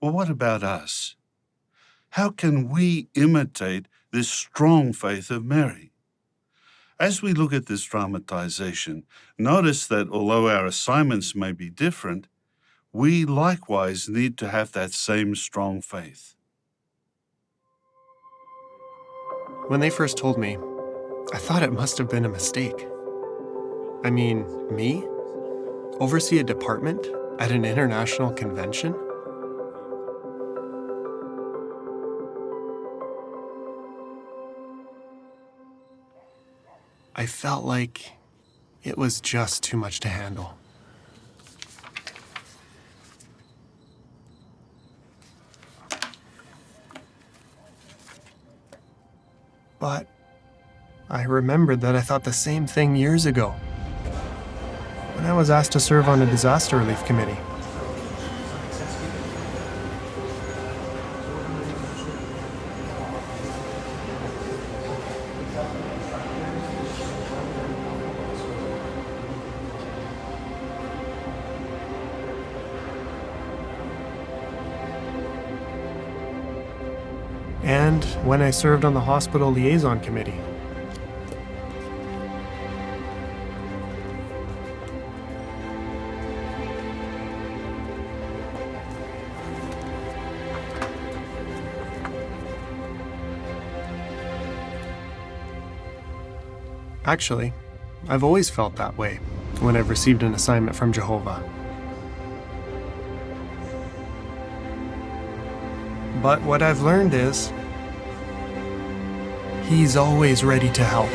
Well, what about us? How can we imitate this strong faith of Mary? As we look at this dramatization, notice that although our assignments may be different, we likewise need to have that same strong faith. When they first told me, I thought it must have been a mistake. I mean, me? Oversee a department at an international convention? I felt like it was just too much to handle. But I remembered that I thought the same thing years ago, when I was asked to serve on a disaster relief committee. And when I served on the hospital Liaison Committee. Actually, I've always felt that way when I've received an assignment from Jehovah. But what I've learned is, He's always ready to help.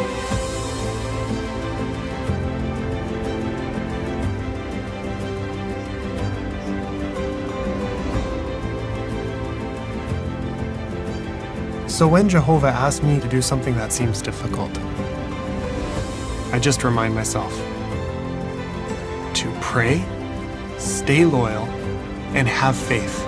So when Jehovah asks me to do something that seems difficult, I just remind myself to pray, stay loyal, and have faith.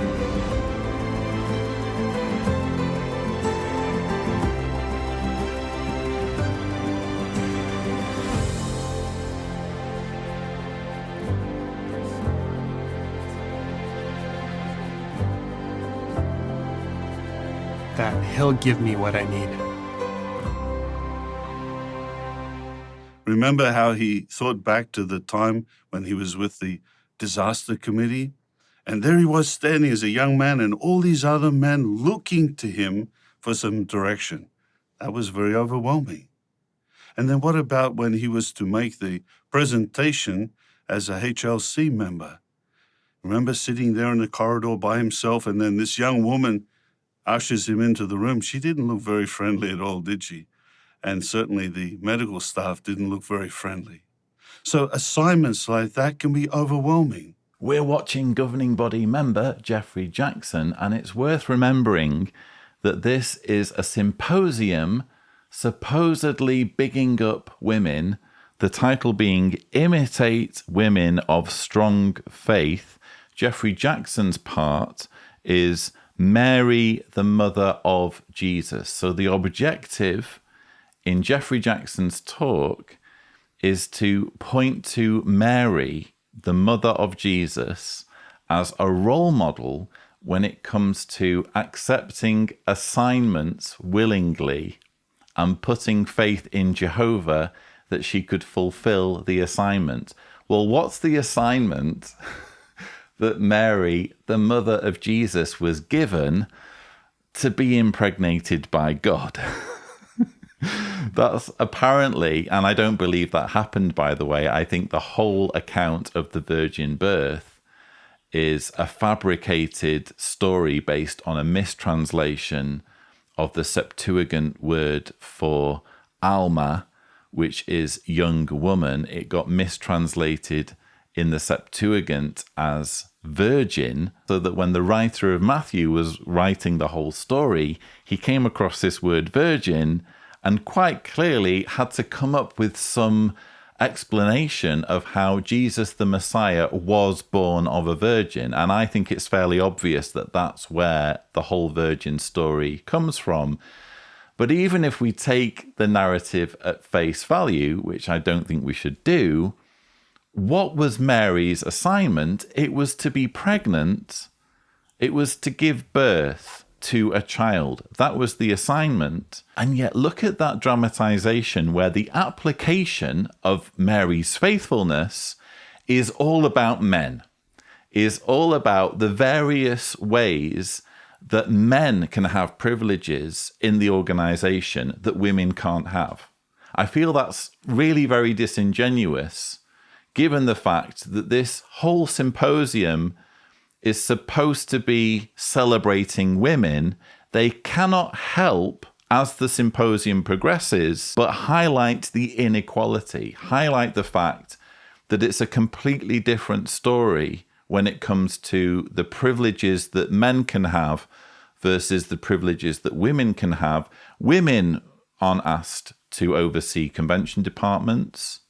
That He'll give me what I need. Remember how he thought back to the time when he was with the disaster committee? And there he was standing as a young man and all these other men looking to him for some direction. That was very overwhelming. And then what about when he was to make the presentation as a HLC member? Remember sitting there in the corridor by himself, and then this young woman ushers him into the room. She didn't look very friendly at all, did she? And certainly the medical staff didn't look very friendly. So assignments like that can be overwhelming. We're watching governing body member Jeffrey Jackson, and it's worth remembering that this is a symposium supposedly bigging up women, the title being Imitate Women of Strong Faith. Jeffrey Jackson's part is Mary, the mother of Jesus. So the objective in Jeffrey Jackson's talk is to point to Mary, the mother of Jesus, as a role model when it comes to accepting assignments willingly and putting faith in Jehovah that she could fulfill the assignment. Well, what's the assignment that Mary, the mother of Jesus, was given? To be impregnated by God. That's apparently, and I don't believe that happened, by the way. I think the whole account of the virgin birth is a fabricated story based on a mistranslation of the Septuagint word for Alma, which is young woman. It got mistranslated in the Septuagint as virgin, so that when the writer of Matthew was writing the whole story, he came across this word virgin and quite clearly had to come up with some explanation of how Jesus the Messiah was born of a virgin. And I think it's fairly obvious that that's where the whole virgin story comes from. But even if we take the narrative at face value, which I don't think we should do, what was Mary's assignment? It was to be pregnant It was to give birth to a child. That was the assignment. And yet look at that dramatization where the application of Mary's faithfulness is all about men, is all about the various ways that men can have privileges in the organization that women can't have. I feel that's really very disingenuous, given the fact that this whole symposium is supposed to be celebrating women. They cannot help, as the symposium progresses, but highlight the inequality, highlight the fact that it's a completely different story when it comes to the privileges that men can have versus the privileges that women can have. Women aren't asked to oversee convention departments.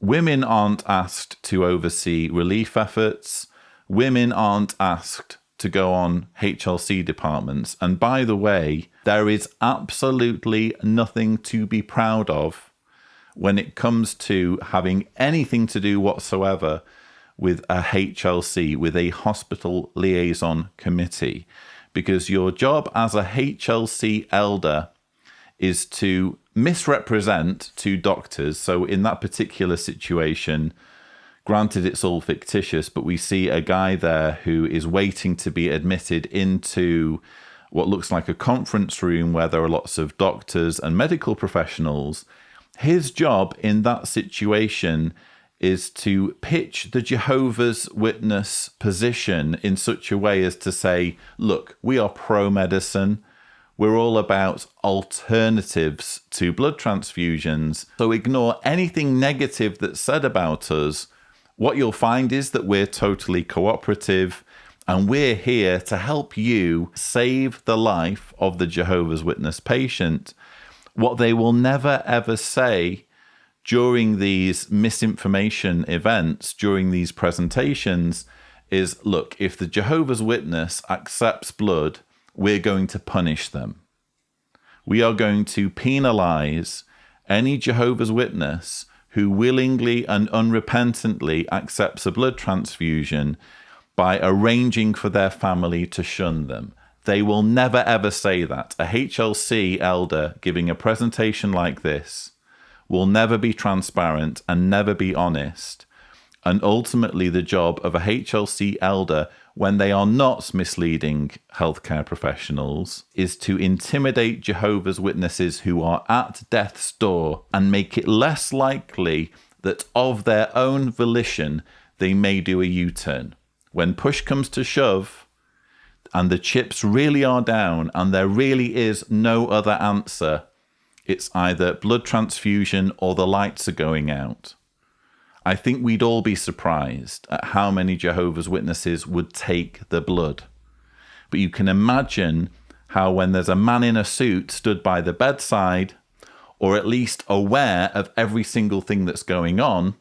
Women aren't asked to oversee relief efforts. Women aren't asked to go on HLC departments. And by the way, there is absolutely nothing to be proud of when it comes to having anything to do whatsoever with a HLC, with a hospital liaison committee, because your job as a HLC elder is to misrepresent to doctors. So in that particular situation, granted it's all fictitious, but we see a guy there who is waiting to be admitted into what looks like a conference room where there are lots of doctors and medical professionals. His job in that situation is to pitch the Jehovah's Witness position in such a way as to say, look, we are pro-medicine. We're all about alternatives to blood transfusions. So ignore anything negative that's said about us. What you'll find is that we're totally cooperative, and we're here to help you save the life of the Jehovah's Witness patient. What they will never, ever say during these misinformation events, during these presentations, is, look, if the Jehovah's Witness accepts blood, we're going to punish them. We are going to penalize any Jehovah's Witness who willingly and unrepentantly accepts a blood transfusion by arranging for their family to shun them. They will never ever say that. A HLC elder giving a presentation like this will never be transparent and never be honest. And ultimately the job of a HLC elder, when they are not misleading healthcare professionals, is to intimidate Jehovah's Witnesses who are at death's door and make it less likely that of their own volition they may do a U-turn. When push comes to shove and the chips really are down and there really is no other answer, it's either blood transfusion or the lights are going out. I think we'd all be surprised at how many Jehovah's Witnesses would take the blood. But you can imagine how when there's a man in a suit stood by the bedside, or at least aware of every single thing that's going on,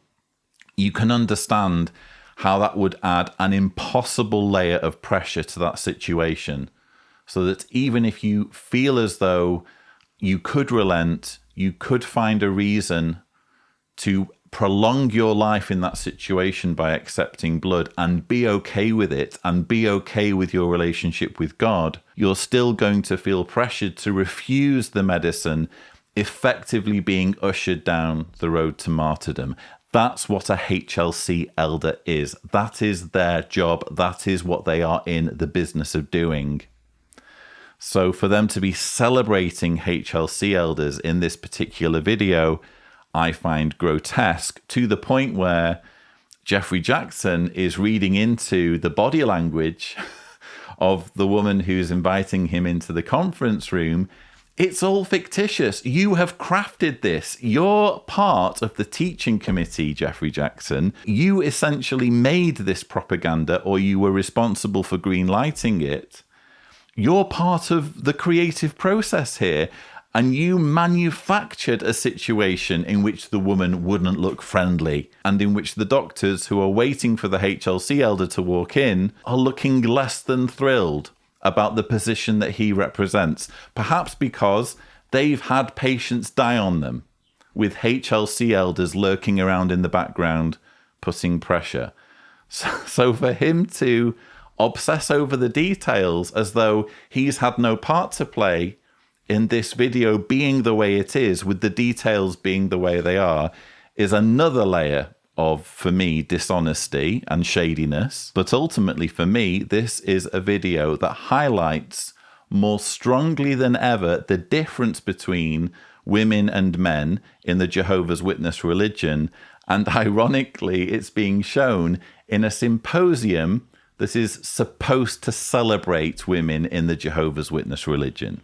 you can understand how that would add an impossible layer of pressure to that situation. So that even if you feel as though you could relent, you could find a reason to prolong your life in that situation by accepting blood and be okay with it and be okay with your relationship with God, you're still going to feel pressured to refuse the medicine, effectively being ushered down the road to martyrdom. That's what a HLC elder is. That is their job. That is what they are in the business of doing. So for them to be celebrating HLC elders in this particular video, I find grotesque, to the point where Jeffrey Jackson is reading into the body language of the woman who's inviting him into the conference room. It's all fictitious. You have crafted this. You're part of the teaching committee, Jeffrey Jackson. You essentially made this propaganda, or you were responsible for green lighting it. You're part of the creative process here. And you manufactured a situation in which the woman wouldn't look friendly, and in which the doctors who are waiting for the HLC elder to walk in are looking less than thrilled about the position that he represents, perhaps because they've had patients die on them, with HLC elders lurking around in the background, putting pressure. So for him to obsess over the details as though he's had no part to play in this video being the way it is, with the details being the way they are, is another layer of, for me, dishonesty and shadiness. But ultimately, for me, this is a video that highlights more strongly than ever the difference between women and men in the Jehovah's Witness religion. And ironically, it's being shown in a symposium that is supposed to celebrate women in the Jehovah's Witness religion.